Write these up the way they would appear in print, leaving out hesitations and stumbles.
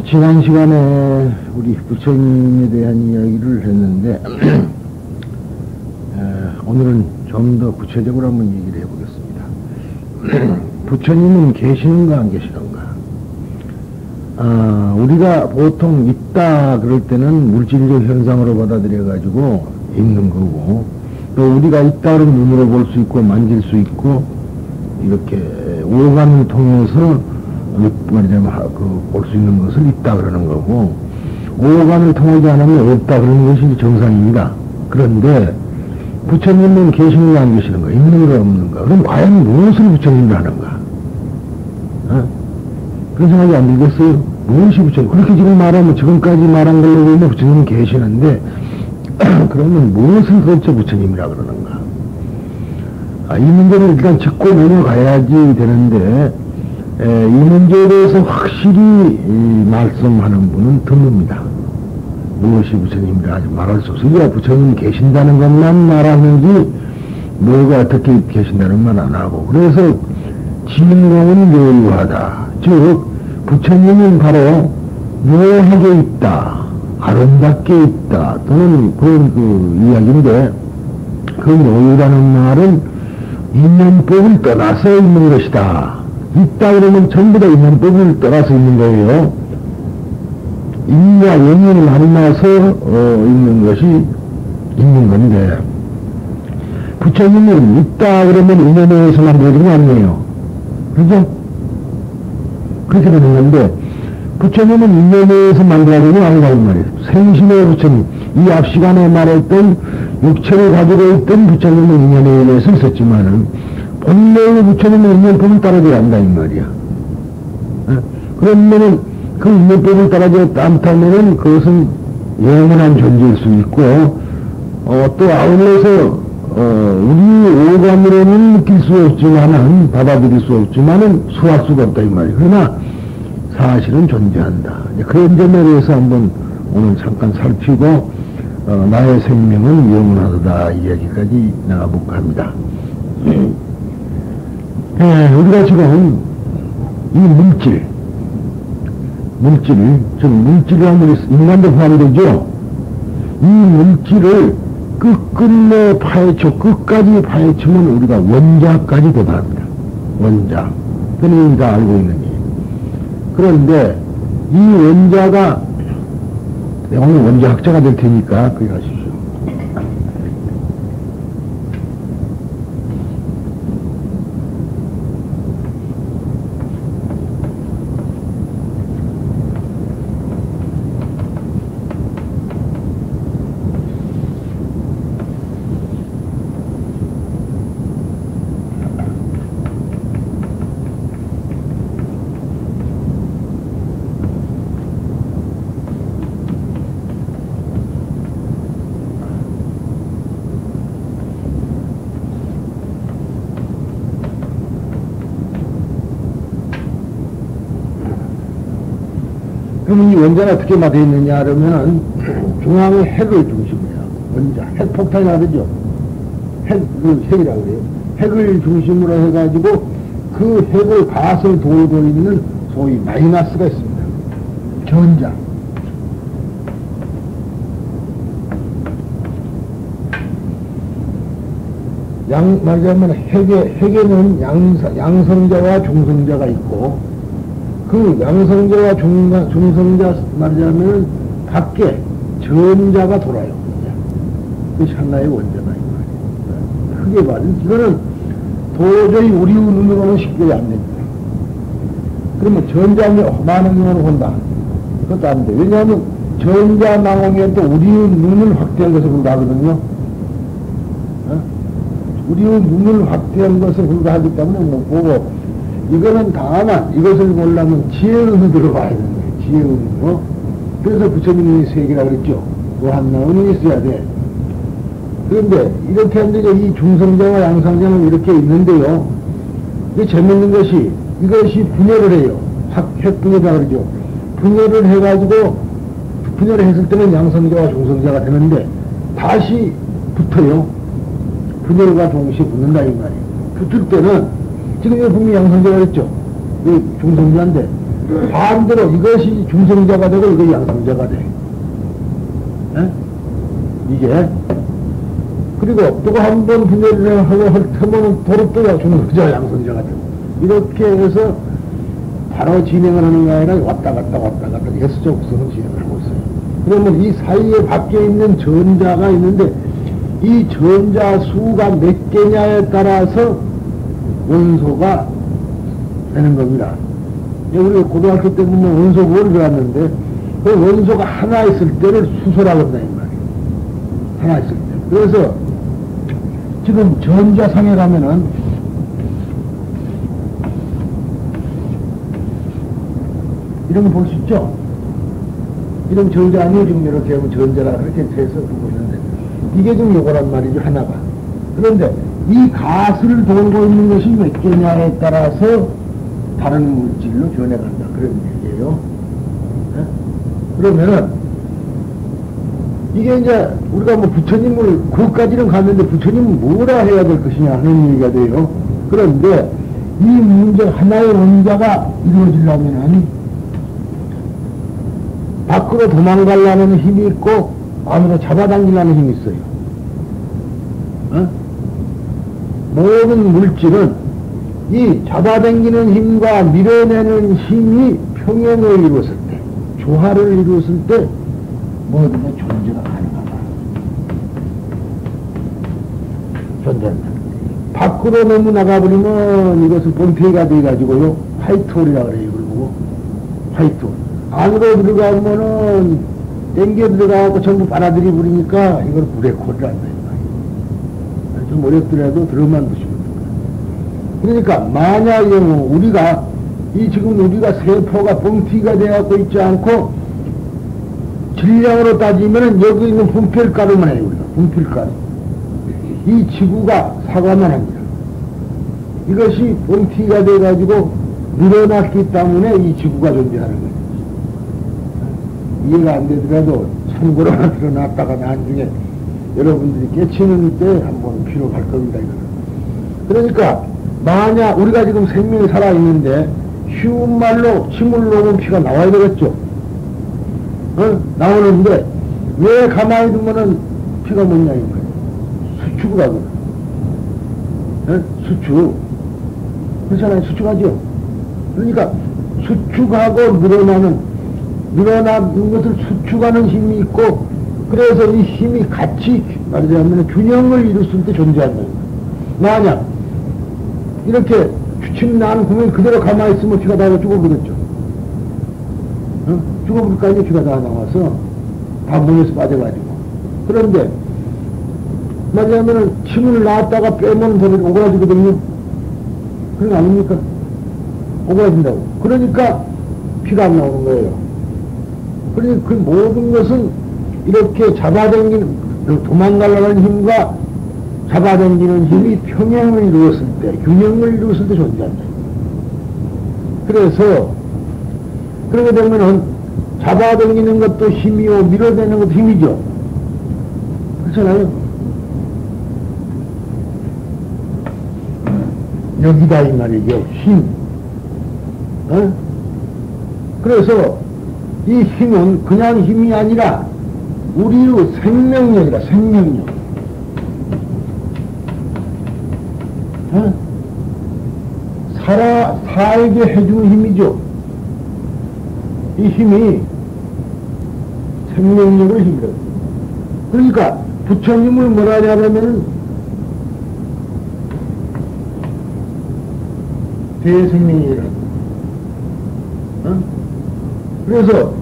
지난 시간에 우리 부처님에 대한 이야기를 했는데 오늘은 좀 더 구체적으로 한번 얘기를 해보겠습니다. 부처님은 계시는가 안 계시는가? 우리가 보통 있다 그럴 때는 물질적 현상으로 받아들여 가지고 있는 거고, 또 우리가 있다 그러면 눈으로 볼 수 있고 만질 수 있고 이렇게 오감을 통해서 말하자면 볼 수 있는 것을 있다 그러는 거고, 오감을 통하지 않으면 없다 그러는 것이 정상입니다. 그런데 부처님은 계시는가 안 계시는가, 있는가 없는가, 그럼 과연 무엇을 부처님을 하는가? 그런 생각이 안 들겠어요? 무엇이 부처님? 그렇게 지금 말하면, 지금까지 말한 걸로 보면 부처님은 계시는데 그러면 무엇을 도대체 부처님이라 그러는가? 이 문제를 일단 짚고 넘어가야지 되는데, 이 문제에 대해서 확실히 말씀하는 분은 드뭅니다. 무엇이 부처님이라 말할 수 없어요. 우리가 부처님이 계신다는 것만 말하는지 뭐가 어떻게 계신다는 말 안 하고, 그래서 진공은 묘유하다. 즉 부처님은 바로 묘하게 있다, 아름답게 있다, 또는 그런 그 이야기인데, 그 묘유라는 말은 인연법을 떠나서 있는 것이다. 있다 그러면 전부 다 인연법을 떠나서 있는 거예요. 인과 영이 만나서 있는 것이 있는 건데, 부처님은 있다 그러면 인연에 의해서 만들어진 거 아니에요. 그죠? 그렇게 되는 건데, 부처님은 인연에 의해서 만들어진 거 아니라는 말이에요. 생신의 부처님, 이 앞 시간에 말했던 육체를 가지고 있던 부처님은 인연에 의해서 있었지만은 본래의 부처님은 인연법을 따라줘야 한다 이 말이야. 그러면은 그 인연법을 따라줘야 않다면은 그것은 영원한 존재일 수 있고, 또 아울러서 우리 오감으로는 느낄 수 없지만은, 받아들일 수 없지만은 수할 수가 없다 이 말이야. 그러나 사실은 존재한다. 그런 점에 대해서 한번 오늘 잠깐 살피고, 나의 생명은 영원하다 이야기까지 나가볼까 합니다. 우리가 지금 이 물질이라면 인간도 포함되죠. 이 물질을 끝끝내 끝까지 파헤치면 우리가 원자까지 도달합니다. 원자. 그는 다 알고 있는 일. 그런데 이 원자가, 내가 오늘 원자학자가 될 테니까 그게 하십시오. 그럼 이 원자가 어떻게 되어 있느냐 그러면, 중앙의 핵을 중심이야. 원자, 핵폭탄이 나르죠. 핵이라고 그래요. 핵을 중심으로 해가지고 그 핵을 가설 돌고 있는 소위 마이너스가 있습니다. 전자. 말하자면 핵에는 양성자와 중성자가 있고, 그 양성자와 중성자 말하자면 밖에 전자가 돌아요. 그것이 하나의 원자다 이 말이에요. 크게 말하면 이거는 도저히 우리 눈으로는 쉽게 안 됩니다. 그러면 전자면 많은 경우는 본다. 그것도 안 돼. 왜냐하면 전자 망원경은 또 우리의 눈을 확대한 것에 불과하거든요. 우리의 눈을 확대한 것에 불과하기 때문에 못 보고, 이거는 다만 이것을 보려면 지혜의로 들어가야 되는 거예요. 지혜의로. 그래서 부처님이 세계라고 그랬죠. 또 하나는 있어야 돼. 그런데 이렇게 하는데 이 중성자와 양성자는 이렇게 있는데요. 이게 재밌는 것이, 이것이 분열을 해요. 핵분열이라고 그러죠. 분열을 해가지고, 분열을 했을 때는 양성자와 중성자가 되는데 다시 붙어요. 분열과 동시에 붙는다 이 말이에요. 붙을 때는 지금 이거 분명히 양성자가 그랬죠. 중성자인데 반대로 이것이 중성자가 되고 이것이 양성자가 돼. 에? 이게. 그리고 또 한 번 분열을 하고 할 테면 도로 또 중성자, 양성자가 되고. 이렇게 해서 바로 진행을 하는 게 아니라 왔다 갔다 S적 구성을 진행을 하고 있어요. 그러면 이 사이에 밖에 있는 전자가 있는데 이 전자 수가 몇 개냐에 따라서 원소가 되는 겁니다. 우리가 고등학교 때 보면 원소 구를 배웠는데 그 원소가 하나 있을 때를 수소라고 한다 이 말이에요. 하나 있을 때. 그래서 지금 전자상에 가면은 이런 거 볼 수 있죠? 이런 전자 아니에요. 지금 이렇게 하면 전자라 그렇게 해서 보고 있는데 이게 좀 요거란 말이죠. 하나가. 그런데 이 가스를 돌고 있는 것이 몇 개냐에 따라서 다른 물질로 변해간다. 그런 얘기예요. 네? 그러면은 이게 이제 우리가 뭐 부처님을 그것까지는 갔는데 부처님은 뭐라 해야 될 것이냐 하는 얘기가 돼요. 그런데 이 문제 하나의 원자가 이루어지려면은 밖으로 도망가려는 힘이 있고 안으로 잡아당기려는 힘이 있어요. 어? 모든 물질은 이 잡아당기는 힘과 밀어내는 힘이 평행을 이루었을 때, 조화를 이루었을 때 뭐든지 존재가 가능하다. 존재한다. 밖으로 너무 나가버리면 이것은 본태가 돼가지고요. 화이트홀이라고 그래요. 이걸 보고. 화이트홀. 안으로 들어가면은 땡겨 들어가고 전부 빨아들이 버리니까 이걸 블랙홀이라 한다. 좀 어렵더라도 들어만 보시면 됩니다. 그러니까 만약에 우리가 지금 우리가 세포가 뻥튀기가 되어갖고 있지 않고 질량으로 따지면은 여기 있는 분필가루만 해요. 우리가 분필가루. 이 지구가 사과만 합니다. 이것이 뻥튀기가 돼가지고 늘어났기 때문에 이 지구가 존재하는 거예요. 이해가 안 되더라도 참고로만 드러났다가 나중에 여러분들이 깨치는 때 한번 필요할 겁니다. 이거는. 그러니까 만약 우리가 지금 생명이 살아있는데 쉬운 말로 침을 놓으면 피가 나와야 되겠죠. 나오는데 왜 가만히 두면은 피가 못 나는 거예요. 수축을 하거든. 수축. 그렇잖아요. 수축하죠. 그러니까 수축하고 늘어나는 것을 수축하는 힘이 있고, 그래서 이 힘이 같이 말하자면 균형을 이뤘을 때 존재한다. 만약 이렇게 주침 나는 구멍이 그대로 가만히 있으면 피가 다 죽어버렸죠. 죽어버릴까지 피가 다 나와서 다 몸에서 빠져가지고. 그런데 말하자면 침을 놨다가 빼면 더 오그라지거든요. 그런 거 아닙니까? 오그라진다고. 그러니까 피가 안 나오는 거예요. 그러니까 그 모든 것은 이렇게 잡아당기는, 도망가려는 힘과 잡아당기는 힘이 평행을 이루었을 때, 균형을 이루었을 때 존재한다. 그래서, 그러게 되면은 잡아당기는 것도 힘이요, 밀어내는 것도 힘이죠. 그렇잖아요? 여기다 이 말이죠. 힘. 그래서 이 힘은 그냥 힘이 아니라 우리의 생명력이라, 생명력. 살게 해주는 힘이죠. 이 힘이 생명력을 힘이라. 그러니까 부처님을 뭐라 하냐면 대생명이라. 그래서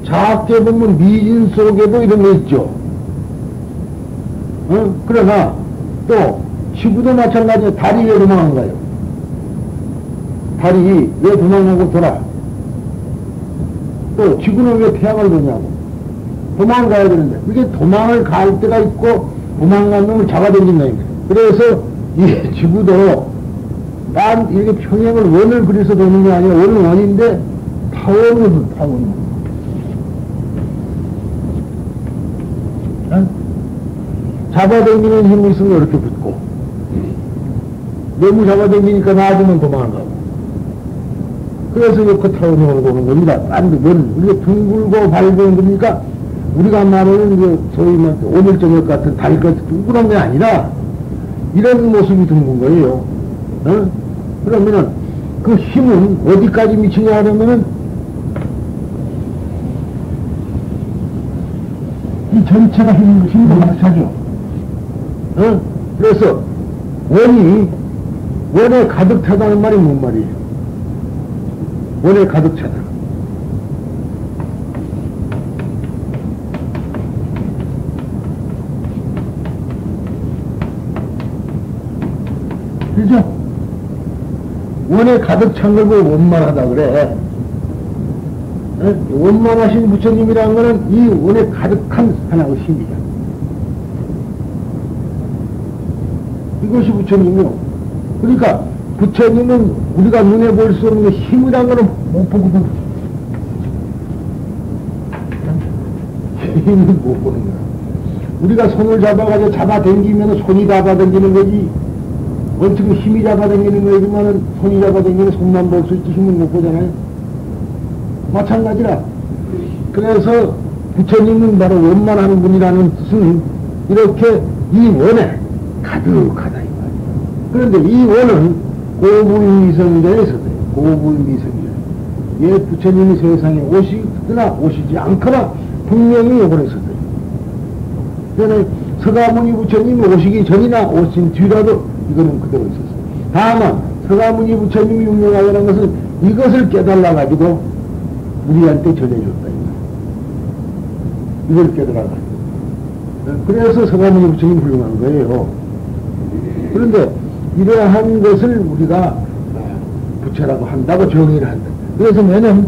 작게 보면 미진 속에도 이런 거 있죠. 그러나 또 지구도 마찬가지로 달이 왜 도망가요? 달이 왜 도망가고 돌아? 또 지구는 왜 태양을 보냐고? 도망가야 되는데 그게 도망을 갈 때가 있고 도망간 놈을 잡아당긴다. 그래서 이 지구도 딴 이렇게 평행을 원을 그려서 도는 게 아니라 원은 원인데 타원은 타원. 잡아당기는 힘이 있으면 이렇게 붙고, 너무 잡아당기니까 놔두면 도망가고. 그래서 이렇게 타오르는 겁니다. 딴 건, 우리가 둥글고 밝은 겁니까? 우리가 말하는 소위 오늘 저녁 같은 달같이 둥그런 게 아니라, 이런 모습이 둥근 거예요. 어? 그러면은, 그 힘은 어디까지 미치냐 하면은, 이 전체가 힘도 가득 차죠. 어? 그래서, 원에 가득 차다는 말이 뭔 말이에요? 원에 가득 차다. 그죠? 원에 가득 찬 걸 보고 원만하다 그래. 어? 원만하신 부처님이라는 거는 이 원에 가득한 하나의 힘이야. 이것이 부처님이요. 그러니까 부처님은 우리가 눈에 볼 수 없는 힘이란 거는 못 보거든. 힘을 못 보는 거야. 우리가 손을 잡아당기면 손이 잡아당기는 거지. 원칙은 힘이 잡아당기는 거지만은 손이 잡아당기는 손만 볼 수 있지 힘을 못 보잖아요. 마찬가지라. 그래서 부처님은 바로 원만한 분이라는 뜻은 이렇게 이 원에 가득하다 이 말이야. 그런데 이 원은 고불미성자에서 돼요. 고불미성자. 예, 부처님이 세상에 오시거나 오시지 않거나 분명히 요번에서 돼요. 그러니 서가모니 부처님이 오시기 전이나 오신 뒤라도 이거는 그대로 있었어요. 다만 서가모니 부처님이 유명하다는 것은 이것을 깨달아가지고 우리한테 전해줬다. 이걸 깨달아가지고. 그래서 서가모니 부처님이 훌륭한 거예요. 그런데 이러한 것을 우리가 부처라고 한다고 정의를 한다. 그래서 매년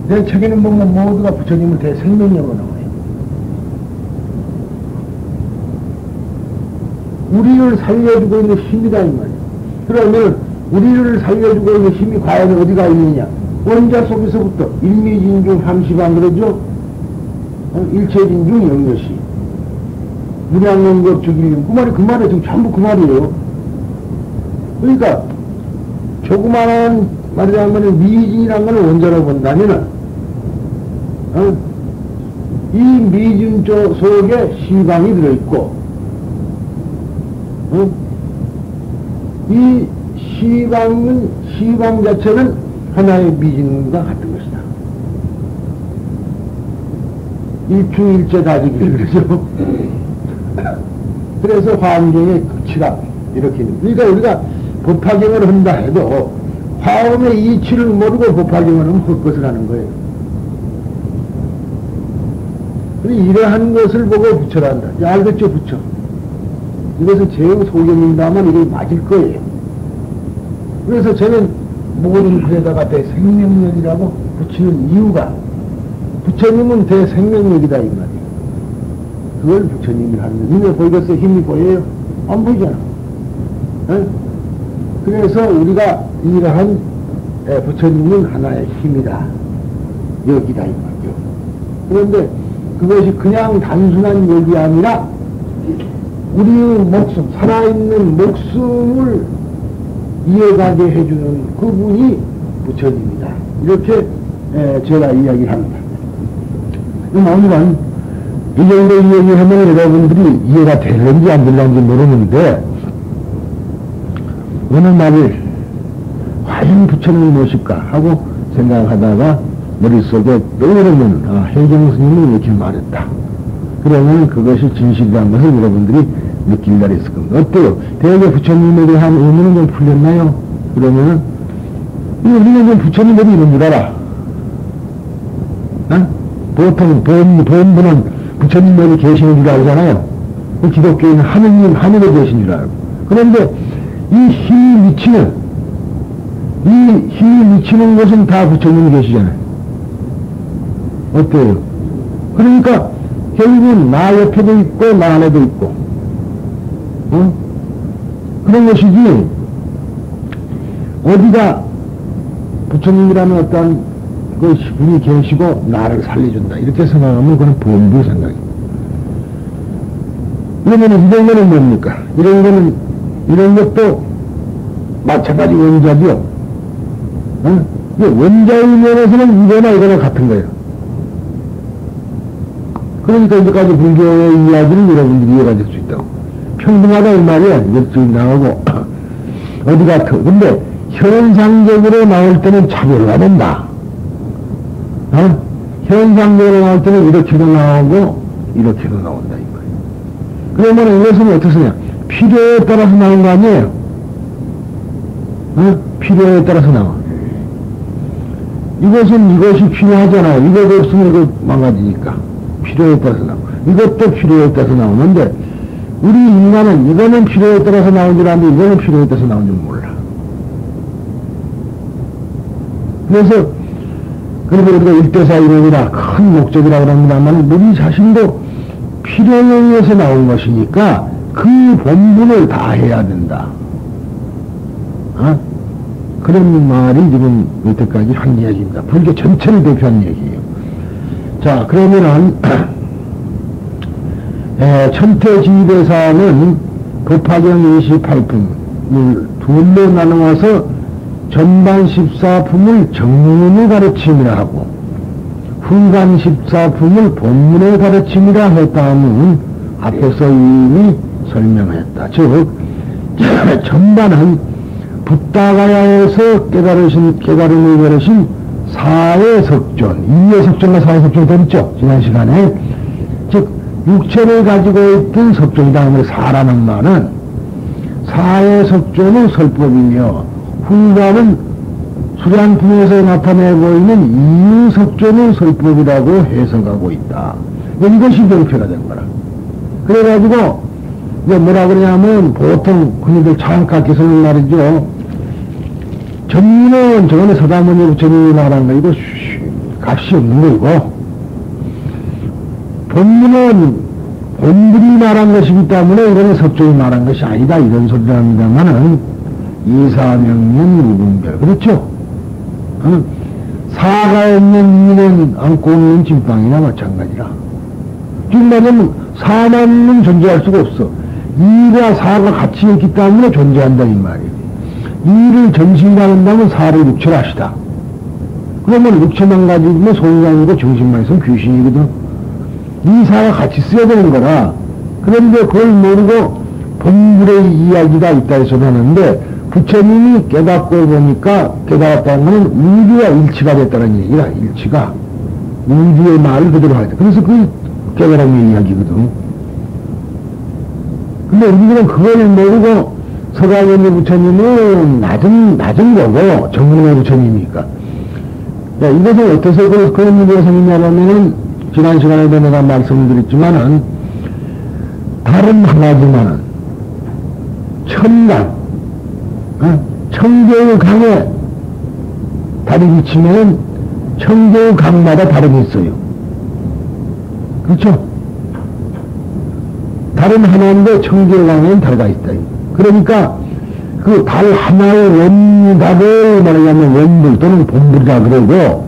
내 책에는 보면 모두가 부처님을 대생명력으로 나와요. 우리를 살려주고 있는 힘이다 이 말이에요. 그러면 우리를 살려주고 있는 힘이 과연 어디가 있느냐? 원자 속에서부터 일미진중 함시방 그러죠? 일체진중 영여시 문양연급 주기윤 그 말이 지금 전부 그 말이에요. 그러니까 조그마한 말이라면 미진이라는 걸 원자로 본다면은 이 미진 속에 시방이 들어있고 이 시방 자체는 하나의 미진과 같은 것이다. 일충일체 다지기 그러죠. 그래서 화엄경의 극치라 이렇게 그러니까 우리가 법화경을 한다 해도 화엄의 이치를 모르고 법화경을 하면 헛것을 하는 거예요. 이러한 것을 보고 부처라 한다. 알겠죠 부처? 이것은 제형 소견입니다만 이게 맞을 거예요. 그래서 저는 모든 글에다가 대생명력이라고 붙이는 이유가 부처님은 대생명력이다 이 말이에요. 그걸 부처님이 하는 거예요. 눈에 보이겠어요? 힘이 보여요? 안 보이잖아. 에? 그래서 우리가 이러한 부처님은 하나의 힘이다. 여기다 이 말이죠. 그런데 그것이 그냥 단순한 여기 아니라 우리의 목숨, 살아있는 목숨을 이어가게 해주는 그분이 부처님이다. 이렇게 제가 이야기합니다. 오늘은 이 정도 이야기하면 여러분들이 이해가 되는지 안 되는지 모르는데 어느 날을 과연 부처님이 무엇일까 하고 생각하다가 머릿속에 떠오르면 해경 스님이 이렇게 말했다. 그러면 그것이 진실이라는 것을 여러분들이 느낄 날이 있을 겁니다. 어때요? 대개 부처님에 대한 의문은 좀 풀렸나요? 그러면은 우리는 좀 부처님이 이런 줄 알아. 어? 보통 본분은 부처님이 계시는 줄 알잖아요. 기독교인은 하느님 하늘에 계신 줄 알고. 그런데 이 힘이 미치는 것은 다 부처님이 계시잖아요. 어때요? 그러니까 결국은 나 옆에도 있고 나 안에도 있고 그런 것이지 어디가 부처님이라는 어떤 그 분이 계시고 나를 살려준다 이렇게 생각하면 그건 범부 생각이에요. 그러면 이런 거는 뭡니까? 이런 것도 마찬가지 원자죠. 원자의 면에서는 이거나 이거나 같은 거예요. 그러니까 이제까지 불교의 이야기를 여러분들이 이해가 될 수 있다고. 평등하다 이 말이야. 이제 나오고 어디가 근데 현상적으로 나올 때는 차별화 된다. 현상적으로 나올 때는 이렇게도 나오고 이렇게도 나온다 이 말이야. 그러면 이것은 어떻게 쓰냐? 필요에 따라서 나온 거 아니에요? 필요에 따라서 나와. 이것은 이것이 필요하잖아요. 이것 없으면 이거 망가지니까. 필요에 따라서 나와. 이것도 필요에 따라서 나오는데, 우리 인간은 이거는 필요에 따라서 나온 줄 아는데, 이거는 필요에 따라서 나온 줄 몰라. 그래서, 그리고 우리가 일대사 이론이라 큰 목적이라고 합니다만, 우리 자신도 필요에 의해서 나온 것이니까, 그 본분을 다 해야 된다. 그런 말이 지금 여태까지 한 이야기입니다. 불교 전체를 대표한 얘기예요. 자, 그러면은, 천태지대사는 법화경 28품을 둘로 나누어서 전반 14품을 정문을 가르침이라 하고, 후간 14품을 본문을 가르침이라 했다는 앞에서 이미 설명했다. 즉, 전반은 붓다가야에서 깨달음을 가르신 사회석존, 이해석존과 사회석존이 되었죠. 지난 시간에. 즉, 육체를 가지고 있던 석존이다. 하면 사라는 말은 사회석존은 설법이며, 후가는 수량품에서 나타내고 있는 이유석존은 설법이라고 해석하고 있다. 이것이 명표가 된 거라. 그래가지고, 이제 뭐라 그러냐면, 보통 흔히들 창학학에 쓰는 말이죠. 전문은 저번에 서다문이 부처님이 말한 거, 이거 값이 없는 거고, 본문은 본들이 말한 것이기 때문에 이거는 석종이 말한 것이 아니다. 이런 소리를 합니다만은, 이사명년 무분별. 그렇죠? 사가 없는 이는 안고 없는 찐빵이나 마찬가지라. 지금 말하면 사만은 존재할 수가 없어. 이가 사가 같이 있기 때문에 존재한다 이 말이에요. 이를 정신받는다면 사를 육체를 하시다. 그러면 육체만 가지고 소유가 아니고 정신만 있으면 귀신이거든. 이 사가 같이 써야 되는 거라. 그런데 그걸 모르고 본불의 이야기가 있다 해서 하는데, 부처님이 깨닫고 보니까 깨달았다는 것은 우주와 일치가 됐다는 얘기라. 일치가 우주의 말을 그대로 하야 돼. 그래서 그 깨달음의 이야기거든. 근데 우리는 그걸 모르고 서가모니 부처님은 낮은 거고, 정문의 부처님이니까. 야, 이것은 어때서 그런 문제가 생기냐면은, 지난 시간에도 내가 말씀드렸지만은, 다른 하나지만은, 천강, 청계의 강에 다리 비치면은, 청계의 강마다 다름이 있어요. 그렇죠? 다른 하나인데 청계의 강에는 다리가 있다. 그러니까 그 달 하나의 원각을 말하자면 원불 또는 본불이라 그러고,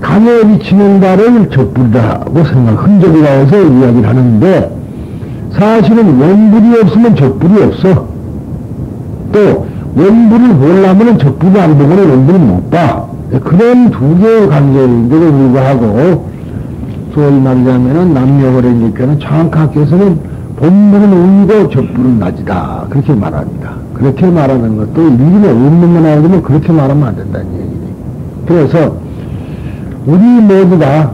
강에 비치는 달을 적불이라고 생각, 흔적이라 해서 이야기를 하는데, 사실은 원불이 없으면 적불이 없어. 또 원불을 보려면 적불을 안 보고는 원불을 못 봐. 그런 두 개의 관계인데도 불구하고, 소위 말하자면은 남녀거래니까는 창학학에서는 본문은 울고 적불은 낮이다. 그렇게 말합니다. 그렇게 말하는 것도 일리는 없는 거 나오면 그렇게 말하면 안 된다는 얘기지. 그래서 우리 모두가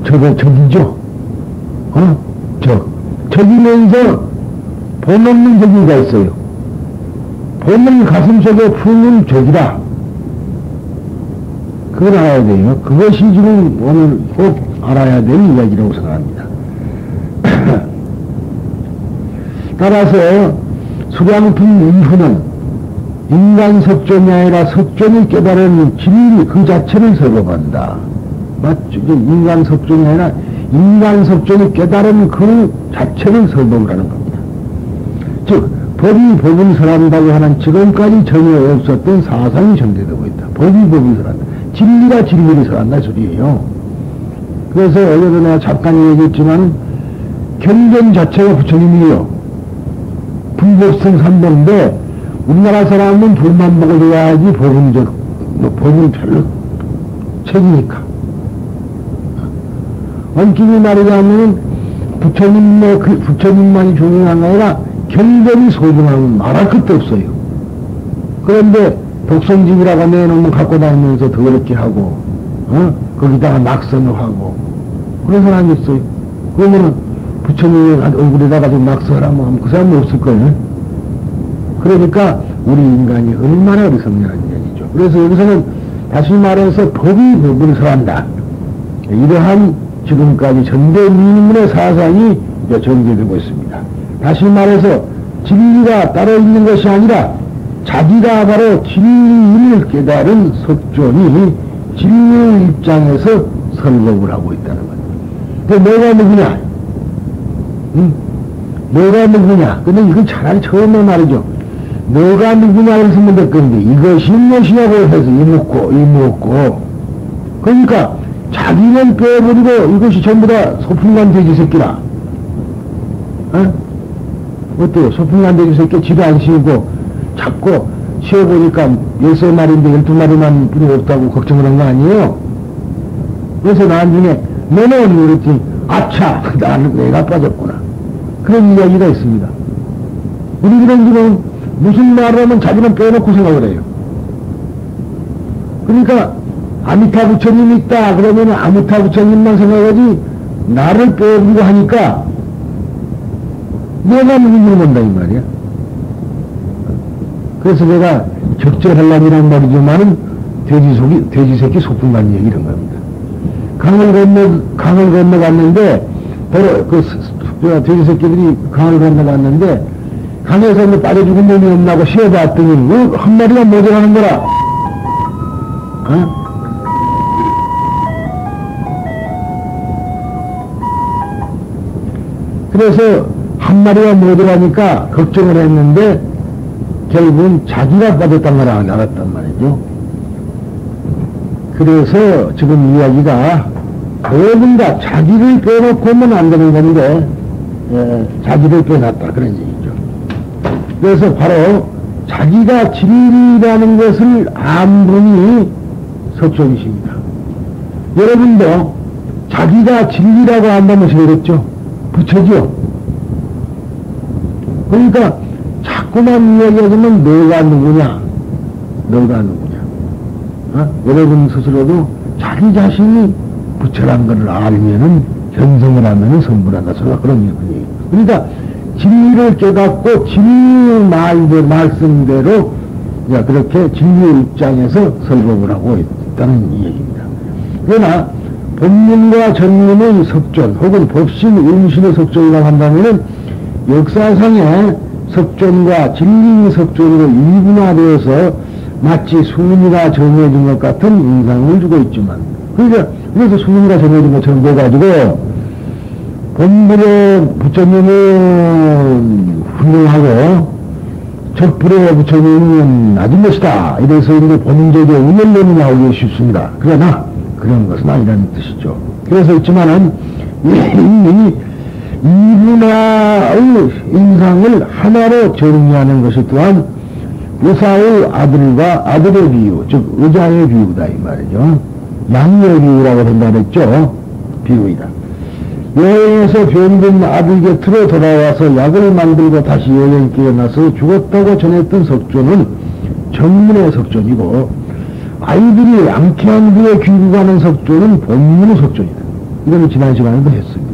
적이죠. 적이면서 본 없는 적이가 있어요. 본은 가슴 속에 품은 적이다. 그걸 알아야 돼요. 그것이 지금 오늘 꼭 알아야 될 이야기라고 생각합니다. 따라서 수량품 이후는 인간 석존이 아니라 석존이 깨달은 진리 그 자체를 설법한다. 맞죠? 인간 석존이 아니라 인간 석존이 깨달은 그 자체를 설법을 하는 겁니다. 즉 법이 법을 설한다고 하는 지금까지 전혀 없었던 사상이 전개되고 있다. 법이 법을 설한다. 진리가 진리를 설한다 소리예요. 그래서 어제도 내가 잠깐 얘기했지만 경전 자체가 부처님이에요. 불법성 삼보인데 우리나라 사람은 불만 보고 줘야지 복은 별로 책이니까. 엄격히 말하자면 부처님만이 중요한 게 아니라 경전이 소중하면 말할 것도 없어요. 그런데 독성집이라고 내놓으면 갖고 다니면서 더럽게 하고, 거기다가 낙선을 하고, 그런 사람이 있어요. 그러면은 부처님의 얼굴에다가 좀 낙서하라고 하면 그 사람은 없을 거예요. 그러니까 우리 인간이 얼마나 어리석냐는 얘기죠. 그래서 여기서는 다시 말해서 법이 법을 설한다. 이러한 지금까지 전대미문의 사상이 전개되고 있습니다. 다시 말해서 진리가 따로 있는 것이 아니라 자기가 바로 진리를 깨달은 석존이 진리의 입장에서 설법을 하고 있다는 거예요. 근데 뭐가 누구냐? 뭐가 누구냐? 근데 이건 차라리 처음에 말이죠. 너가 누구냐고 했으면 될 건데, 이것이 무엇이냐고 해서 이묻고. 그러니까, 자기는 빼버리고, 이것이 전부 다 소풍간 돼지 새끼라. 어때요? 소풍간 돼지 새끼 지도 안 씌우고, 자꾸 쉬어보니까 13마리인데 12마리만 뿐이 없다고 걱정을 한 거 아니에요? 그래서 나중에, 너는 그랬더니, 아차! 나는 내가 빠졌구나. 그런 이야기가 있습니다. 우리들은 지금, 무슨 말을 하면 자기는 빼놓고 생각을 해요. 그러니까 아미타 부처님이 있다 그러면 아미타 부처님만 생각하지 나를 빼버리고 하니까 내가 누군지를 본다 이 말이야. 그래서 내가 적절하려니란 말이지만은 돼지 새끼 소풍간 얘기 이런 겁니다. 강을 건너갔는데 바로 돼지 새끼들이 강을 건너갔는데 강에서 뭐 빠져 죽은 놈이 없나고 쉬어봤더니, 한 마리가 모자라는 거라. 그래서 한 마리가 모자라니까 걱정을 했는데, 결국은 자기가 빠졌단 말이야, 나갔단 말이죠. 그래서 지금 이야기가 모든 다 자기를 빼놓고 하면 안 되는 건데, 자기를 빼놨다. 그런 얘기죠. 그래서 바로 자기가 진리라는 것을 안 분이 석존이십니다. 여러분도 자기가 진리라고 안다면 어렵죠? 부처죠? 그러니까 자꾸만 이야기하자면 너가 누구냐? 여러분 스스로도 자기 자신이 부처란 것을 알면은 견성을 하면은 선불한다. 그런 얘기예요. 그러니까 진리를 깨닫고 진리의 말씀대로 그렇게 진리의 입장에서 설법을 하고 있다는 얘기입니다. 그러나 법문과 전문의 석존 혹은 법신, 음신의 석존이라고 한다면 역사상의 석존과 진리의 석존으로 이분화되어서 마치 수문이가 정해진 것 같은 인상을 주고 있지만 그래서 수문이가 정해진 것처럼 돼가지고 본불의 부처님은 훌륭하고 적불의 부처님은 낮은 것이다. 이래서 이제 본적의 운명론이 나오기 쉽습니다. 그러나 그런 것은 아니라는 뜻이죠. 그래서 있지만은 이 이분화의 인상을 하나로 정리하는 것이 또한 의사의 아들의 비유, 즉 의자의 비유다 이 말이죠. 양의 비유라고 된다랬죠. 비유이다. 여행에서 병든 아들 곁으로 돌아와서 약을 만들고 다시 여행 깨어나서 죽었다고 전했던 석존은 정문의 석존이고, 아이들이 앙쾌한 후에 귀국하는 석존은 본문의 석존이다. 이거는 지난 시간에도 했습니다.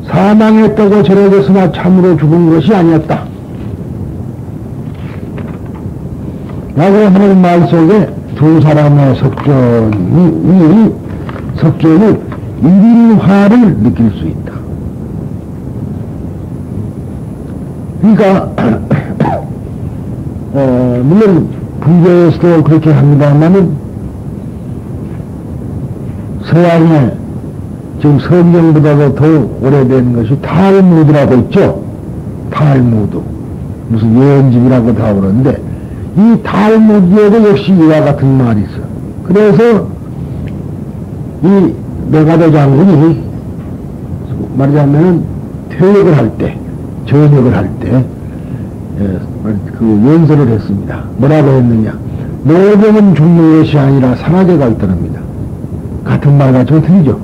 사망했다고 전해졌으나 참으로 죽은 것이 아니었다. 라고 하는 말 속에 두 사람의 석존이 일인화를 느낄 수 있다. 그러니까 물론 불교에서도 그렇게 합니다만은 서양에 지금 성경보다도 더 오래된 것이 탈무드라고 있죠. 탈무드 무슨 예언집이라고 다 그러는데 이 탈무드에도 역시 이와 같은 말이 있어. 그래서 이 메가더 장군이 말하자면 퇴역을 할 때, 전역을 할 때, 그 연설을 했습니다. 뭐라고 했느냐. 노병은 죽는 것이 아니라 사라져가 있다랍니다. 같은 말 같지만 틀리죠.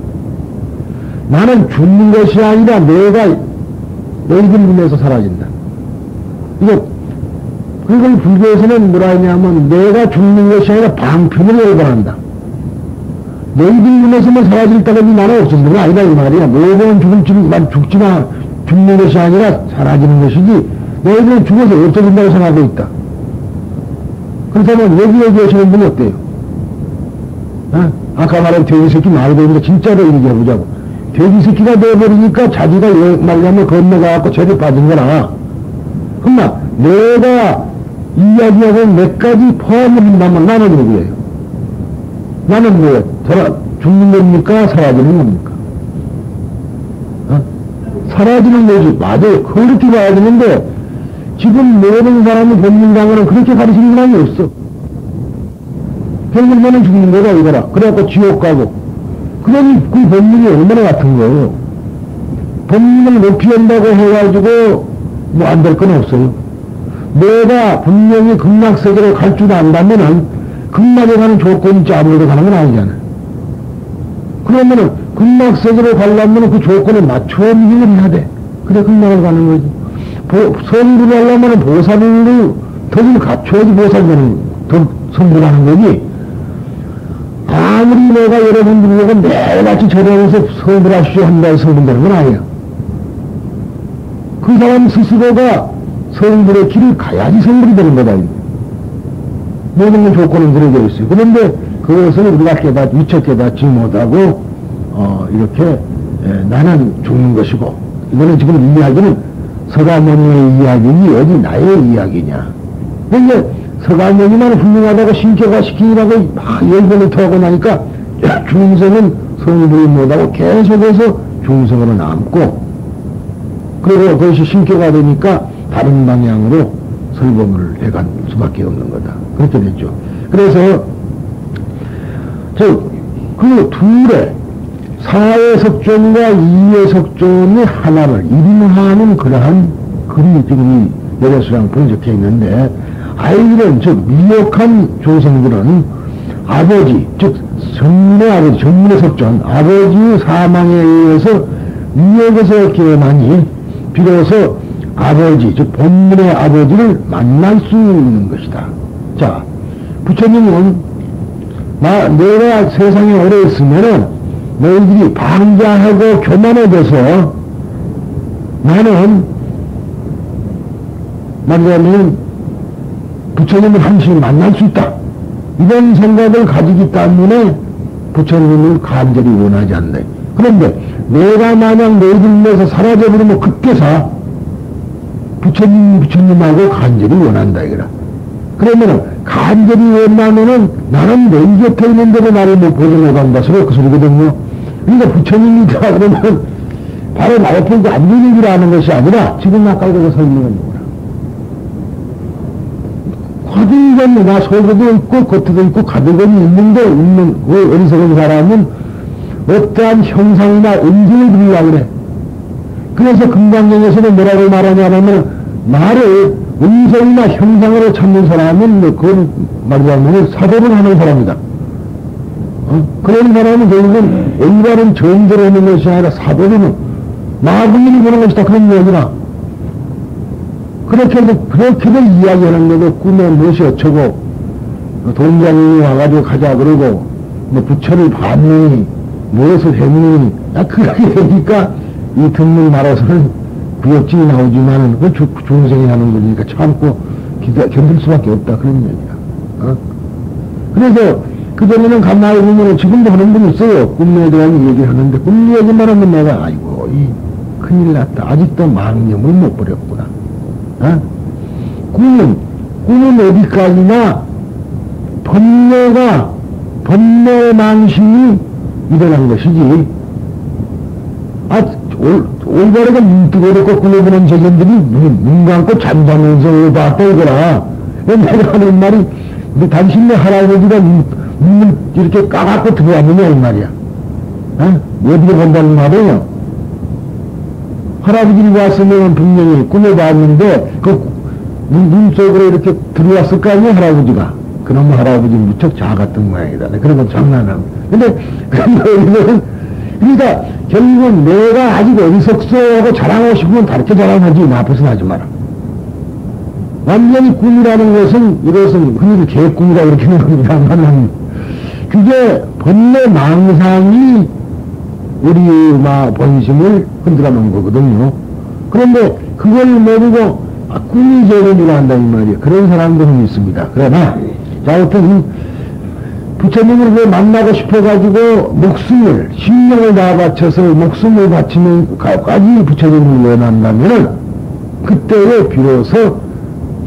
나는 죽는 것이 아니라 내가 너희들 눈에서 사라진다. 그걸 불교에서는 뭐라 하냐면 내가 죽는 것이 아니라 방편을 열반한다. 너희들 눈에서만 사라질 때까지 나는 없어지는 거 아니다 이 말이야. 노병은 죽지만 죽는 것이 아니라 사라지는 것이지 너희들은 죽어서 없어진다고 생각하고 있다. 그렇다면 여기 계시는 분이 어때요? 아까 말한 돼지 새끼 말고 있는데 진짜로 얘기해보자고. 돼지 새끼가 되어버리니까 자기가 말하면 건너가갖고 죄를 빠진 거라. 그러나 내가 이야기하고 몇 가지 포함을 한다면 나는 누구예요? 나는 뭐예요? 죽는 겁니까? 사라지는 겁니까? 사라지는 거지. 맞아요. 그렇게 봐야 되는데 지금 모든 사람이 법문장은 그렇게 가르치는 사람이 없어. 평균만은 죽는 거다 이거라. 그래갖고 지옥 가고. 그러니 그 법문이 얼마나 같은 거예요. 법문을 높이 한다고 해가지고 뭐 안 될 건 없어요. 내가 분명히 극락세계로 갈 줄 안다면은 극락에 가는 조건이 짜물고 가는 건 아니잖아요. 그러면은 극락세계로 가려면 그 조건에 맞춰 일을 해야 돼. 그래 극락을 가는 거지. 성불을 하려면 보살을 덕을 갖춰야지 보살되는 성불하는 거지. 아무리 내가 여러분들에게 매일같이 절하면서 성불하시오 한다고 성불되는 건 아니야. 그 사람 스스로가 성불의 길을 가야지 성불이 되는 거다. 모든 조건은 들어져 있어요. 그런데 그것을 우리가 미처 깨닫지 못하고 이렇게 나는 죽는 것이고 이거는 지금 이야기는 서가모니의 이야기니 어디 나의 이야기냐. 근데 서가모니만 훌륭하다고 신격화 시키라고 막 열변을 토하고 나니까 중생은 성불을 못하고 계속해서 중생으로 남고 그리고 그것이 신격화 되니까 다른 방향으로 설법을 해갈 수밖에 없는 거다. 그렇게 됐죠. 그래서 그 둘의 사의 석존과 이의 석존의 하나를 일인하는 그러한 글이 지금 이 여대수랑 번역해 있는데 아이들은 즉 미혹한 조생들은 아버지 즉 정문의 아버지 정문의 석존 아버지의 사망에 의해서 미혹에서 깨어나니 비로소 아버지 즉 본문의 아버지를 만날 수 있는 것이다. 자 부처님은 내가 세상에 오래 있으면은 너희들이 방자하고 교만해져서 나는 말하자면 부처님을 한시에 만날 수 있다. 이런 생각을 가지기 때문에 부처님을 간절히 원하지 않네. 그런데 내가 만약 너희들 내에서 사라져버리면 그때서 부처님하고 간절히 원한다 이거라. 그러면은 간절히 원하면은 나는 내 곁에 있는데도 나를 못 보존해 간다. 소리 그 소리거든요. 그러니까 부처님이다 그러면 바로 나 옆에 이제 앉는 일이라는 것이 아니라 지금 아까 그거 설명한 거라. 화두이건데 나 속에도 있고 겉에도 있고 가득은 있는데 있는 그 어리석은 사람은 어떠한 형상이나 음성을 부리려고 그래. 그래서 금강경에서는 뭐라고 말하냐면 나를 음성이나 형상으로 찾는 사람은 그건 말하자면 사도를 하는 사람이다. 그런 사람은 결국은 올바른 정죄를 하는 것이 아니라 사도는 마구니를 보는 것이다. 그런 얘기라. 그렇게들 이야기하는 거고 꿈에 무엇이 어쩌고 동장이 와가지고 가자 그러고 뭐 부처를 봤니 무엇을 했니 그렇게 하니까 이 듣는 말에서는 구역질이 나오지만은 그 중생이 하는 거니까 참고 견딜 수밖에 없다. 그런 얘기야. 그래서 그전에는 가만히 보면 지금도 하는 분이 있어요. 꿈에 대한 얘기를 하는데 꿈 얘기만 하면 내가 아이고 큰일 났다. 아직도 망념을 못 버렸구나. 꿈은 어디까지나 번뇌 망심이 일어난 것이지. 올바르게 눈 뜨고 이렇게 꿈에 보는 저견들이 눈 감고 잠자면서 봤다 이거라. 내가 하는 말이 당신네 할아버지가 눈을 이렇게 까갖고 들어왔느냐 이 말이야. 어디로 본다는 말이에요. 할아버지를 봤으면 분명히 꿈에 봤는데 눈 속으로 이렇게 들어왔을 거 아니야, 할아버지가. 그놈 할아버지 무척 작았던 모양이다. 그런 건 장난하고. 근데, 그러니까, 결국은 내가 아직 어리석소 하고 자랑하고 싶으면 다르게 자랑하지, 나 앞에서는 하지 마라. 완전히 꿈이라는 것은, 이것은 흔히 개꿈이라 그렇게 하는 겁니다만, 그게 본래 망상이 우리 본심을 흔들어 놓은 거거든요. 그런데 그걸 모르고 꿈이 죄를 줄 안다 이 말이에요. 그런 사람들은 있습니다. 그러나 자, 어떤 부처님을 왜 만나고 싶어가지고 목숨을 신명을 다 바쳐서 목숨을 바치면까지 부처님을 원한다면은 그때에 비로소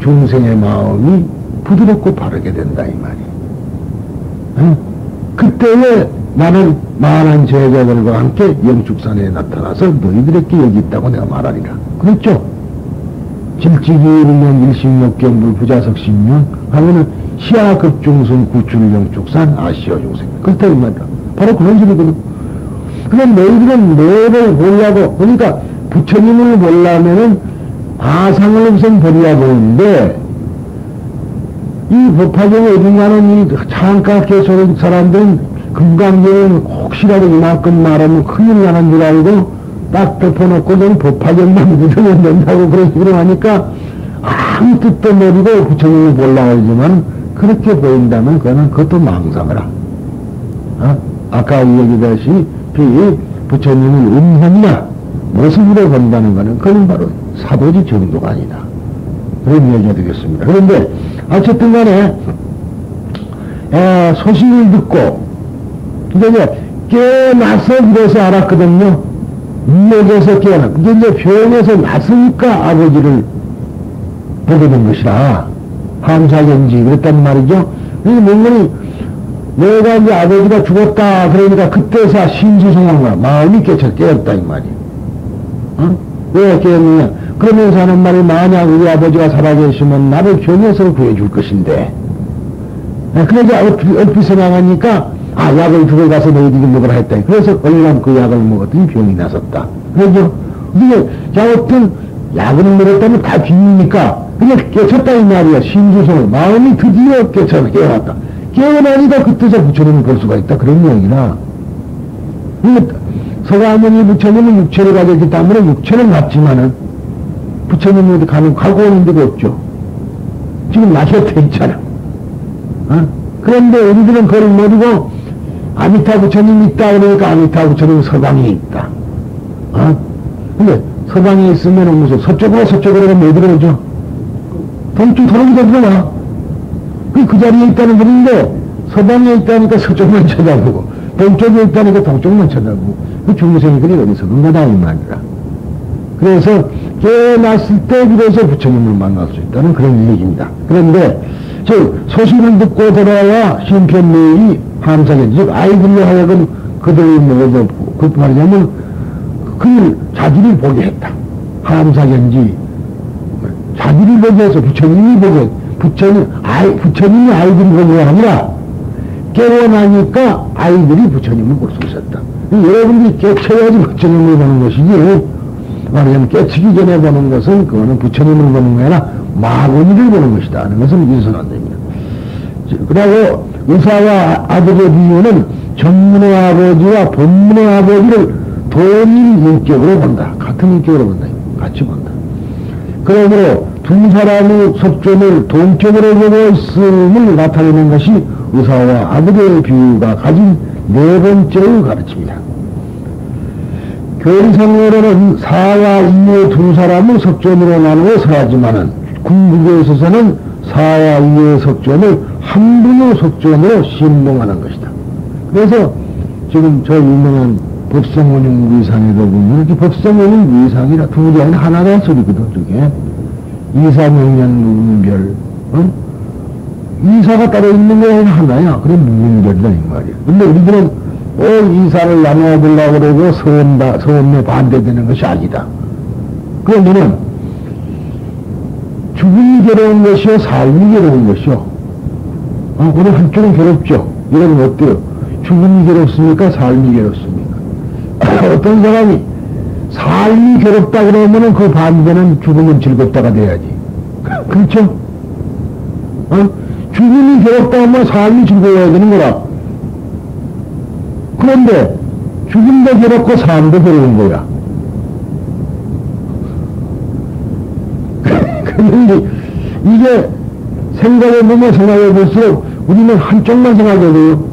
중생의 마음이 부드럽고 바르게 된다 이 말이에요. 응? 그때에 나는 만한 제자들과 함께 영축산에 나타나서 너희들에게 여기 있다고 내가 말하리라. 그랬죠? 질지기일년 일심욕경불 부자석심년 하면은 시아급중승 구출영축산 아시오 중생. 그렇다고 말이야. 바로 그런 소리거든. 그럼 너희들은 너를 보려고, 그러니까 부처님을 보려면은 아상을 우선 버려야 되는데, 이 법화경에 어딘가는 이 창가게 소리 사람들은 금강경은 혹시라도 이만큼 말하면 큰일 나는 줄 알고 딱 덮어놓고 좀 법화경만 믿으면 된다고 그런 식으로 하니까 아무 뜻도 모르고 부처님을 보려고 하지만 그렇게 보인다면 그것도 망상이라. 아까 이야기다시피 부처님을 음현이나 모습으로 본다는 것은 그건 바로 사도지 정도가 아니다. 그런 이야기가 되겠습니다. 그런데 어쨌든 간에 소식을 듣고 근데 이제 깨어나서 이래서 알았거든요. 인력에서 깨어나. 근데 이제 병에서 났으니까 아버지를 보게 된 것이라. 함사견지 그랬단 말이죠. 그래서 뭔가니 내가 이제 아버지가 죽었다 그러니까 그때서 신수성한가 마음이 깨었다 이 말이에요. 왜 깨었느냐? 그러면서 하는 말이 만약 우리 아버지가 살아계시면 나를 병에서 구해줄 것인데. 그래서 얼핏 생각하니까 약을 주고 가서 너희들이 먹으라 했다. 그래서 얼른 그 약을 먹었더니 병이 났었다. 그러죠? 이게 어떤 약을 먹었다면 다 비입니까? 그냥 깨쳤다 이 말이야. 신주성을 마음이 드디어 깨어났다. 깨어나니까 그때서 부처님을 볼 수가 있다. 그런 이야기라. 서가모니 부처님은 육체를 가졌기 때문에 육체는 같지만은 부처님이 어디 가고 오는 데가 없죠. 지금 나셔터 있잖아. 그런데 우리들은 그걸 모르고 아미타 부처님이 있다 그러니까 아미타 부처님은 서방에 있다. 근데 서방에 있으면 무슨 서쪽으로 가면 뭐 들어오죠? 동쪽 도로기도 들어와. 그 자리에 있다는 소리인데 서방에 있다니까 서쪽만 쳐다보고 동쪽에 있다니까 동쪽만 쳐다보고 그 중생들이 어디서 그런가 이 말이라. 그래서 깨어났을 때 비로소 부처님을 만날 수 있다는 그런 얘기입니다. 그런데 소식을 듣고 돌아와 신편내의 함사견, 즉 아이들로 하여금 그들이 뭐죠? 그 말이냐면 그 자기를 보게 했다. 함사견지 자기를 보게 해서 부처님이 보게 부처님이 아이들이 보는 게 아니라 깨어나니까 아이들이 부처님을 볼 수 있었다. 여러분들이 깨쳐야지 부처님을 보는 것이지 말하자면 깨치기 전에 보는 것은 그거는 부처님을 보는 게 아니라 마구니를 보는 것이다 하는 것은 잊어서는 안 됩니다. 그리고 의사와 아들의 비유는 전문의 아버지와 본문의 아버지를 동일 인격으로 본다. 같은 인격으로 본다. 같이 본다. 그러므로 두 사람의 속전을 동격으로 보고 있음을 나타내는 것이 의사와 아들의 비유가 가진 네 번째의 가르침이다. 교리상으로는 사와 이의 두 사람을 석전으로 나누어서 하지만은 궁극에 있어서는 사와 이의 석전을 한 분의 석전으로 신봉하는 것이다. 그래서 지금 저 유명한 법성원용 위상에도 보면 이렇게 법성원용 위상이라 둘이 아니라 하나라는 소리거든. 저게 이사명년 무분별 이사가 따로 있는 게 아니라 하나야. 그래 무분별이다 이 말이야. 근데 우리들은 이사를 나눠보려고 그러고 서원에 반대되는 것이 아니다. 그러면은 죽음이 괴로운 것이요 삶이 괴로운 것이요. 오늘 한쪽은 괴롭죠. 여러분 어때요? 죽음이 괴롭습니까? 삶이 괴롭습니까? 어떤 사람이 삶이 괴롭다 그러면은 그 반대는 죽음은 즐겁다가 돼야지. 그렇죠? 죽음이 괴롭다 하면 삶이 즐거워야 되는 거라. 그런데 죽음도 괴롭고 삶도 괴로운 거야. 그런데 이게 생각해보면 생각해볼수록 우리는 한쪽만 생각해봐요.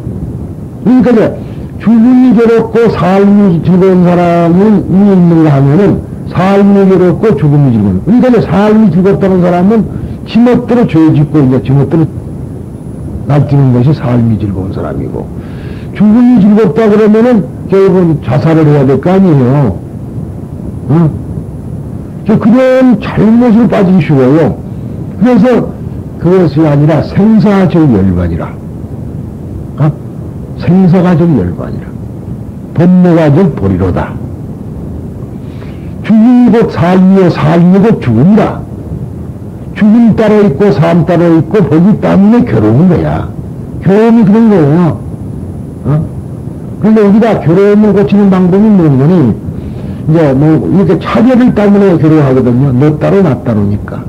그러니까 죽음이 괴롭고 삶이 즐거운 사람은 있는가 하면은 삶이 괴롭고 죽음이 즐거운. 그러니까 삶이 즐겁다는 사람은 지멋대로 죄 짓고 이제 지멋대로 날뛰는 것이 삶이 즐거운 사람이고, 죽음이 즐겁다 그러면은 결국은 자살을 해야 될 거 아니에요. 그런 잘못을 빠지기 쉬워요. 그래서 그것이 아니라 생사적 열반이라. 생사가적 열반이라. 본내가적 보리로다. 죽음이 곧 삶이요, 삶이 곧 죽음이다. 죽음 따로 있고 삶 따로 있고 보기 때문에 괴로운 거야. 괴로움이 그런 거예요. 그런데 우리가 괴로움을 고치는 방법이 뭔 거니? 이제 뭐 이렇게 차별을 때문에 괴로워하거든요. 너 따로 나 따로니까.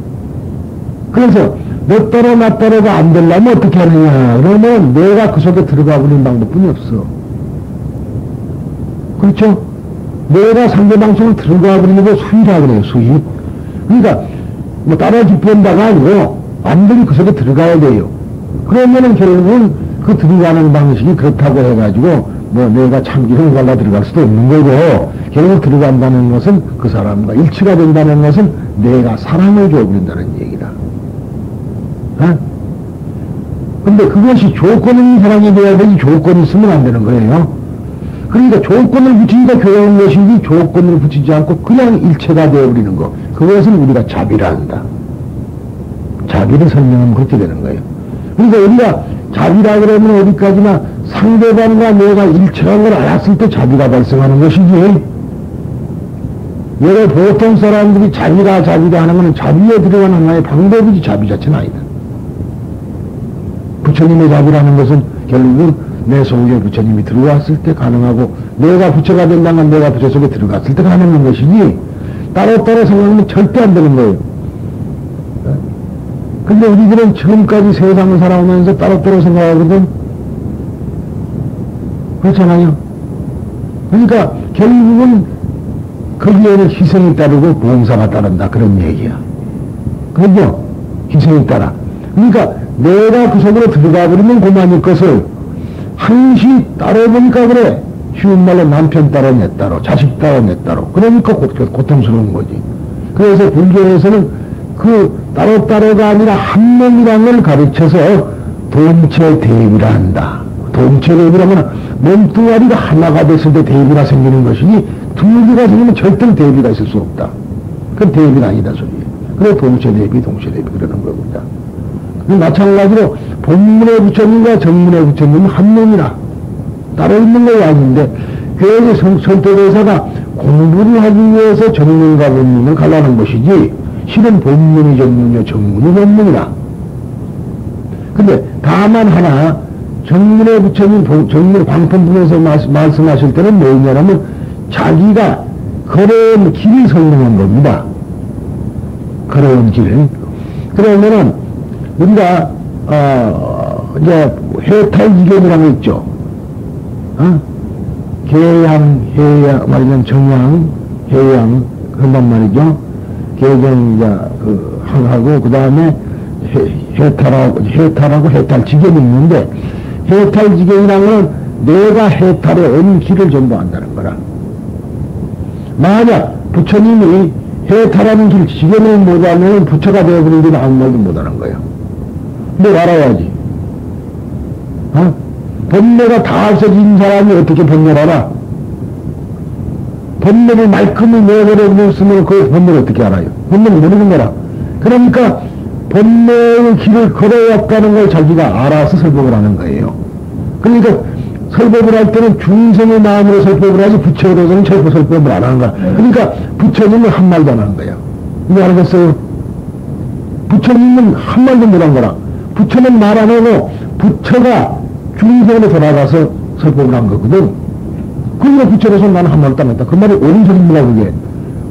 그래서 너 따로 나 따로가 안 되려면 어떻게 하느냐? 그러면 내가 그 속에 들어가 버리는 방법뿐이 없어. 그렇죠? 내가 상대방 속으로 들어가 버리는 거 수위라 그래요. 수위. 그러니까 뭐 따라 짚는다가 아니고 완전히 그 속에 들어가야 돼요. 그러면은 결국은 그 들어가는 방식이 그렇다고 해가지고 뭐 내가 참기름 갈라 들어갈 수도 없는 거고, 결국 들어간다는 것은 그 사람과 일치가 된다는 것은 내가 사랑을 줘버린다는 얘기다. 근데 그것이 조건 있는 사랑이 돼야 되지 조건이 있으면 안 되는 거예요. 그러니까 조건을 붙이니까 괴로운 것이지 조건을 붙이지 않고 그냥 일체가 되어버리는 거. 그것은 우리가 자비라 한다. 자비를 설명하면 그렇게 되는 거예요. 그러니까 우리가 자비라 그러면 어디까지나 상대방과 내가 일체한 걸 알았을 때 자비가 발생하는 것이지. 여러 보통 사람들이 자비라 하는 것은 자비에 들어가는 하나의 방법이지 자비 자체는 아니다. 부처님의 자비라는 것은 결국은 내 속에 부처님이 들어왔을 때 가능하고, 내가 부처가 된다면 내가 부처 속에 들어갔을 때 가능한 것이지, 따로따로 생각하면 절대 안 되는 거예요. 근데 우리들은 지금까지 세상을 살아오면서 따로따로 생각하거든. 그렇잖아요. 그러니까 결국은 거기에는 희생이 따르고 봉사가 따른다. 그런 얘기야. 그죠? 희생이 따라. 그러니까 내가 그 속으로 들어가 버리면 그만일 것을 항시 따라보니까 그래. 쉬운 말로 남편 따라 내 따로, 자식 따라 내 따로. 그러니까 고통스러운 거지. 그래서 불교에서는 그 따로따로가 아니라 한 몸이라는 걸 가르쳐서 동체대입이라 한다. 동체대입이라면 몸뚱아리가 하나가 됐을 때 대입이가 생기는 것이니 두 개가 생기면 절대로 대입이가 있을 수 없다. 그건 대입이 아니다 소리예요. 그래 동체대입이 그러는 겁니다. 마찬가지로 본문의 부처님과 정문의 부처님은 한 놈이라 따로 있는 거 아닌데, 그래서 선택의사가 공부를 하기 위해서 정문과 본문을 갈라는 것이지, 실은 본문이 정문이요 정문이 본문이라. 근데 다만 하나 정문의 부처님 정문 광품분에서 말씀하실 때는 뭐냐면 자기가 걸어온 길을 설명한 겁니다. 걸어온 길. 그러면은 우리가 이제 해탈지견이라는 거 있죠. 계양, 해양 말하면 정양, 해양 그런 말이죠. 계정 이제 그 하고 그 다음에 해탈하고 해탈지견이 있는데, 해탈지견이라는 건 내가 해탈해 온 길을 전도한다는 거라. 만약 부처님이 해탈하는 길 지견을 못하면 부처가 되어버린 데는 아무 말도 못하는 거예요. 근데 알아야지. 본내가 다 없어진 사람이 어떻게 본내를 알아? 본내를 말끔히 내버려놓으면 그 본내를 어떻게 알아요? 본내를 모르는 거라. 그러니까 본내의 길을 걸어왔다는 걸 자기가 알아서 설법을 하는 거예요. 그러니까 설법을 할 때는 중생의 마음으로 설법을 하지 부처로서는 절대 설법을 안 하는 거야. 그러니까 부처님은 한 말도 안 하는 거예요. 이거 알겠어요? 부처님은 한 말도 못 한 거라. 부처는 말 안 하고 부처가 중생으로 돌아가서 설법을 한 거거든. 그러니까 부처로서 나는 한 말도 안 했다. 그 말이 옳은 소리입니다. 그게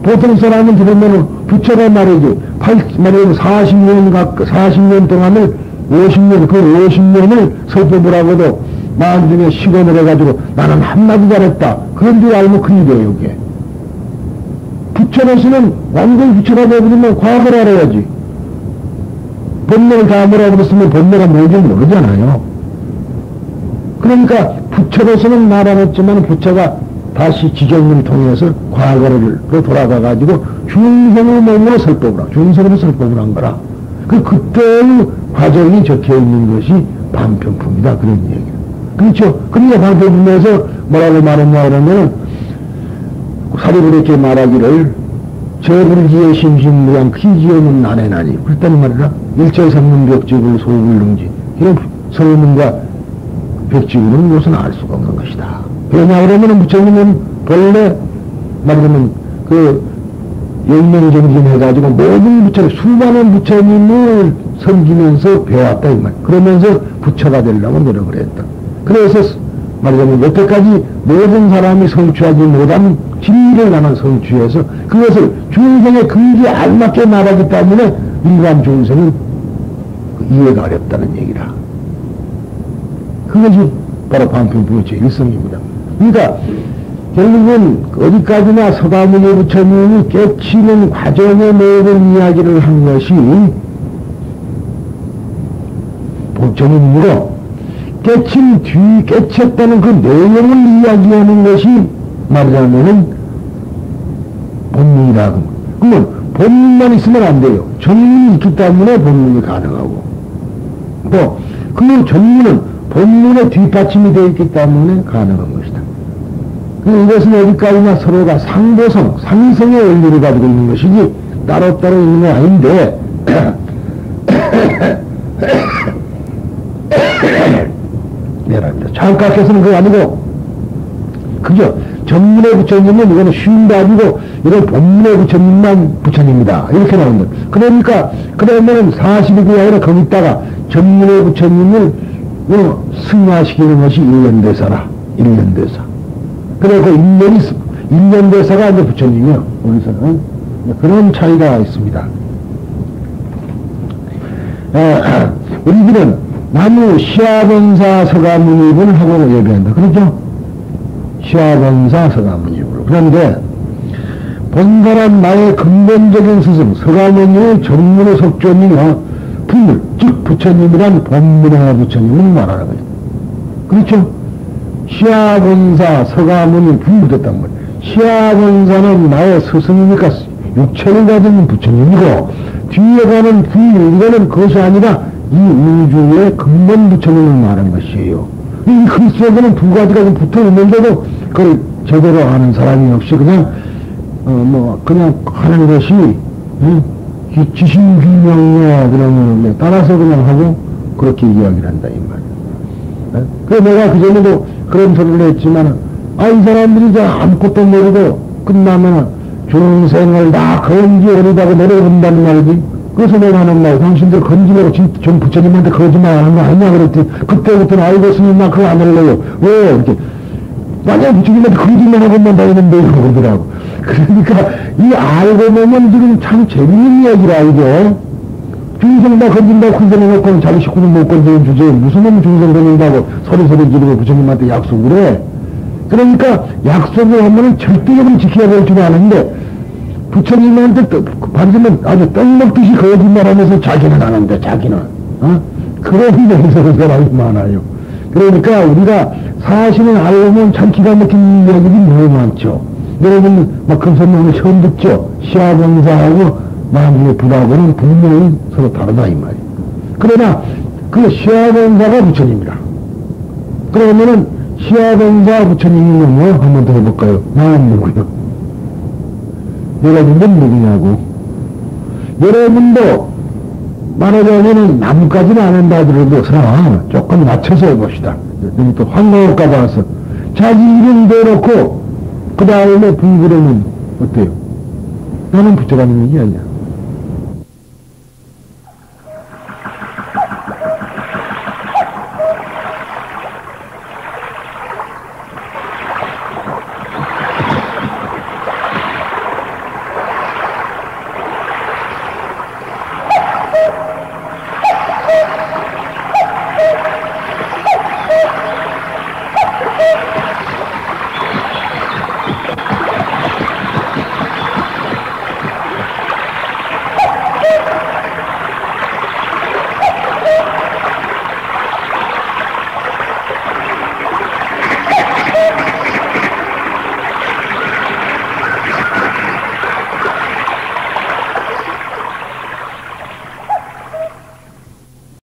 보통 사람은 들으면 부처가 말이지, 만약에 40년 동안을 50년, 그 50년을 설법을 하고도 마음 중에 시건을 해가지고 나는 한마디 잘했다. 그런 줄 알면 큰일이에요, 이게. 부처로서는 완전히 부처가 되어버리면 과거를 알아야지. 본능을 다 몰아버렸으면 본능가 뭔지 모르잖아요. 그러니까 부처로서는 말 안 했지만 부처가 다시 지정을 통해서 과거로 돌아가가지고 중생의 몸으로 설법을 하고 중생으로 설법을 한 거라. 그때의 과정이 적혀 있는 것이 반편품이다. 그런 얘기예요. 그렇죠? 그러니까 반편품에서 뭐라고 말했냐 그러면 사리부르께 말하기를 저불지의 심심무한 피지어는 안해나니 그랬단 말이라. 일체삼는 벽지구 소불능지 이런 서문과 벽지구는 무엇은 알 수가 없는 것이다. 왜냐 그러면 부처님은 본래 말하자면 그 영명정진해가지고 모든 부처님 수많은 부처님을 섬기면서 배웠다 이 말. 그러면서 부처가 되려고 노력을 했다. 그래서 말하자면 여태까지 모든 사람이 성취하지 못한 진리를 나는 성취해서 그것을 중생의 근기에 알맞게 말하기 때문에 일반 중생은 이해가 어렵다는 얘기라. 그것이 바로 반편부처의 일성입니다. 그러니까 결국은 어디까지나 서가모니 부처님이 깨치는 과정의 모든 이야기를 한 것이 본전이므로 깨친 뒤 깨쳤다는 그 내용을 이야기하는 것이 말하자면은 본능이라고. 그러면 본능만 있으면 안 돼요. 전문이 있기 때문에 본능이 가능하고 또 그 전문은 본능의 뒷받침이 되어 있기 때문에 가능한 것이다. 이것은 어디까지나 서로가 상보성, 상성의 원리를 가지고 있는 것이지 따로따로 있는 게 아닌데 내랍니다. 잠깐께서는 그거 아니고 그죠? 전문의 부처님은 이거는 쉬운 게 아니고 이건 본문의 부처님만 부처님이다. 이렇게 나온다. 그러니까 그러면 40일이 아니라 거기다가 전문의 부처님을 승화시키는 것이 일련대사라. 일련대사. 그래서 일련대사가 이제 부처님이요. 우리서는 그런 차이가 있습니다. 우리들은 나무 시아본사 서가문입을 하고 예배한다. 그렇죠? 시아본사 서가문입을. 그런데 본사란 나의 근본적인 스승 서가모니의 전문의 속전이나 분물, 즉 부처님이란 본문의 부처님을 말하는 거죠. 그렇죠? 시아본사 서가모니 분물됐단 말이에요. 시아본사는 나의 스승이니까 육체를 가진 부처님이고 뒤에 가는 이거는 그것이 아니라 이 우주의 근본 부처님을 말하는 것이에요. 이 그리스도에는 두 가지가 좀 붙어 있는데도 그걸 제대로 아는 사람이 없이 그냥 그냥 하는 것이 지신균명에 그러면 따라서 그냥 하고 그렇게 이야기를 한다 이 말이야. 그래서 내가 그전에도 그런 소리를 했지만 이 사람들이 이제 아무것도 모르고 끝나면 중생을 다 건지어리다고 노래한다는 말이지. 그래서 내가 하는 말, 당신들 건지려고 좀 부처님한테 거짓말 하는 거 아니냐 그랬더니 그때부터는 아이고 스님 나 그거 안 할래요. 왜 이렇게 만약 부처님한테 거짓말 하고만 다니는데 이러고 그러더라고. 그러니까 이 알고 보면 지금 참 재밌는 이야기라 이게. 중생 다 건진다고 큰 소리 놓고 자기 식구는 못 건지는 주제에 무슨 놈 중생 건진다고 소리 지르고 부처님한테 약속을 해. 그러니까 약속을 하면은 절대적으로 지켜야 될 줄 아는데 부처님한테 반드시면 아주 떡 먹듯이 거짓말 하면서 자기는 하는데 자기는 그런 데서 사람이 많아요. 그러니까 우리가 사실은 알고 보면 참 기가 막힌 이야기들이 너무 많죠. 여러분 막 금선명을 처음 듣죠. 시아본사하고 나중에 불하고는 분명히 서로 다르다 이 말이에요. 그러나 그 시아본사가 부처님이라. 그러면은 시아본사 부처님이 뭐 한번 더 해볼까요? 나는 누구요? 여러분들 누구냐고. 여러분도 말하자면은 나뭇가지는 안 한다 하더라도 조금 낮춰서 해봅시다. 또 황당할까 봐서 자기 이름 대놓고 그 다음에 불구르면 어때요? 나는 부처라는 얘기 아니야.